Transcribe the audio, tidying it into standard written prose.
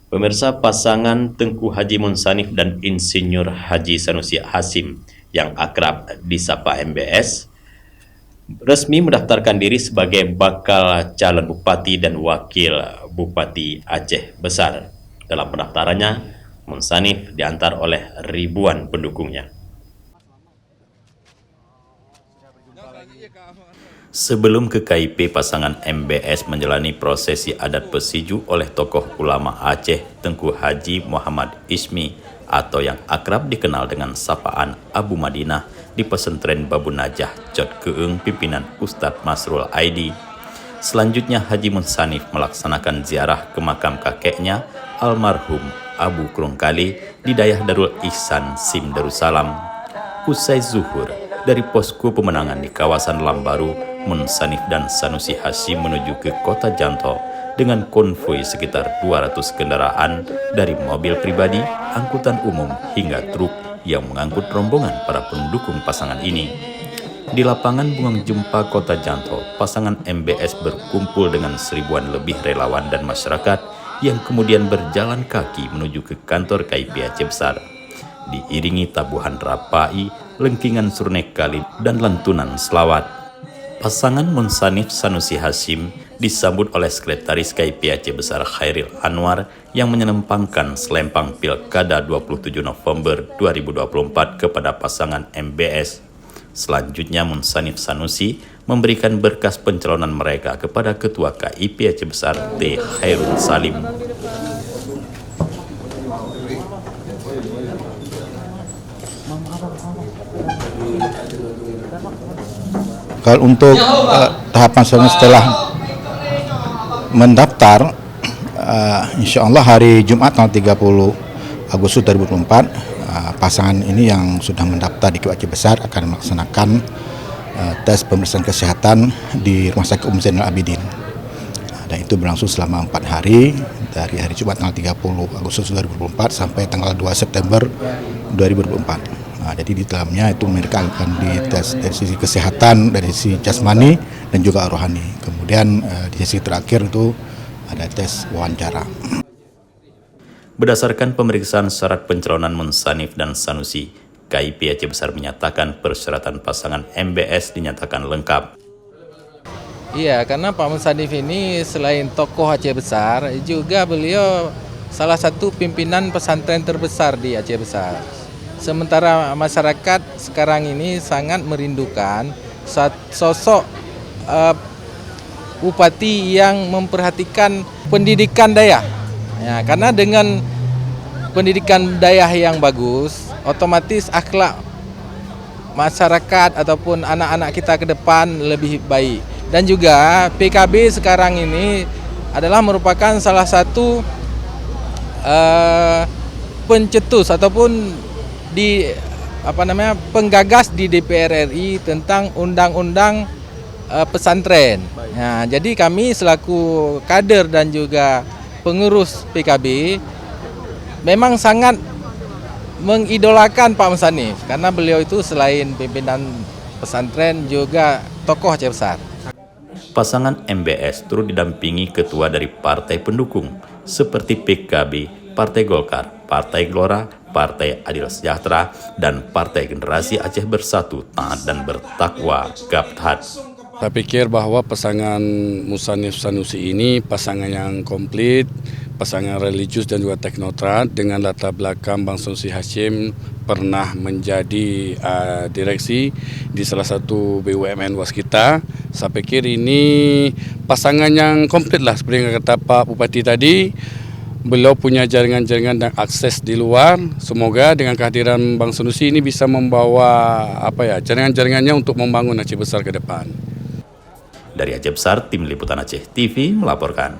Pemirsa, pasangan Tengku Haji Munsanif dan Insinyur Haji Sanusi Hasim yang akrab disapa MBS resmi mendaftarkan diri sebagai bakal calon bupati dan wakil bupati Aceh Besar. Dalam pendaftarannya, Munsanif diantar oleh ribuan pendukungnya. Sebelum ke KIP, pasangan MBS menjalani prosesi adat pesiju oleh tokoh ulama Aceh Tengku Haji Muhammad Ismi atau yang akrab dikenal dengan sapaan Abu Madinah di pesantren Babu Najah Cot Keung pimpinan Ustadz Masrul Aidi. Selanjutnya Haji Munsanif melaksanakan ziarah ke makam kakeknya almarhum Abu Krungkali di Dayah Darul Ihsan Sim Darussalam. Usai zuhur dari posko pemenangan di kawasan Lambaru, Munsanif dan Sanusi Hasim menuju ke kota Janto dengan konvoi sekitar 200 kendaraan dari mobil pribadi, angkutan umum hingga truk yang mengangkut rombongan para pendukung pasangan ini. Di lapangan Bungang Jumpa Kota Janto, pasangan MBS berkumpul dengan seribuan lebih relawan dan masyarakat yang kemudian berjalan kaki menuju ke kantor KIP Aceh Besar. Diiringi tabuhan rapai, lengkingan surnek kali, dan lantunan selawat. Pasangan Munsanif Sanusi Hasim disambut oleh Sekretaris KIP Aceh Besar Khairil Anwar yang menyelempangkan selempang Pilkada 27 November 2024 kepada pasangan MBS. Selanjutnya Munsanif Sanusi memberikan berkas pencalonan mereka kepada Ketua KIP Aceh Besar T. Khairul Salim. Kalau untuk tahapan selanjutnya setelah mendaftar, insya Allah hari Jumat tanggal 30 Agustus 2024, pasangan ini yang sudah mendaftar di KIP Aceh Besar akan melaksanakan tes pemeriksaan kesehatan di Rumah Sakit Zainal Abidin. Dan itu berlangsung selama 4 hari, dari hari Jumat tanggal 30 Agustus 2024 sampai tanggal 2 September 2024. Jadi di dalamnya itu mereka akan dites dari sisi kesehatan, dari sisi jasmani dan juga rohani. Kemudian di sisi terakhir itu ada tes wawancara. Berdasarkan pemeriksaan syarat pencalonan Munsanif dan Sanusi, KIP Aceh Besar menyatakan persyaratan pasangan MBS dinyatakan lengkap. Iya, karena Pak Munsanif ini selain tokoh Aceh Besar, juga beliau salah satu pimpinan pesantren terbesar di Aceh Besar. Sementara masyarakat sekarang ini sangat merindukan sosok bupati yang memperhatikan pendidikan Dayah. Ya, karena dengan pendidikan Dayah yang bagus, otomatis akhlak masyarakat ataupun anak-anak kita ke depan lebih baik. Dan juga PKB sekarang ini adalah merupakan salah satu pencetus ataupun penggagas di DPR RI tentang undang-undang pesantren. Nah, jadi kami selaku kader dan juga pengurus PKB memang sangat mengidolakan Pak Munsanif karena beliau itu selain pimpinan pesantren juga tokoh Aceh Besar. Pasangan MBS turut didampingi ketua dari partai pendukung seperti PKB, Partai Golkar, Partai Gelora, Partai Adil Sejahtera, dan Partai Generasi Aceh Bersatu Taat dan Bertakwa Gapthat. Saya pikir bahwa pasangan Munsanif Sanusi ini pasangan yang komplit, pasangan religius dan juga teknokrat dengan latar belakang Bang Sanusi Hasim pernah menjadi direksi di salah satu BUMN waskita. Saya pikir ini pasangan yang komplit lah seperti yang kata Pak Bupati tadi. Beliau punya jaringan-jaringan dan akses di luar. Semoga dengan kehadiran Bang Sanusi ini bisa membawa jaringan-jaringannya untuk membangun Aceh Besar ke depan. Dari Aceh Besar, Tim Liputan Aceh TV melaporkan.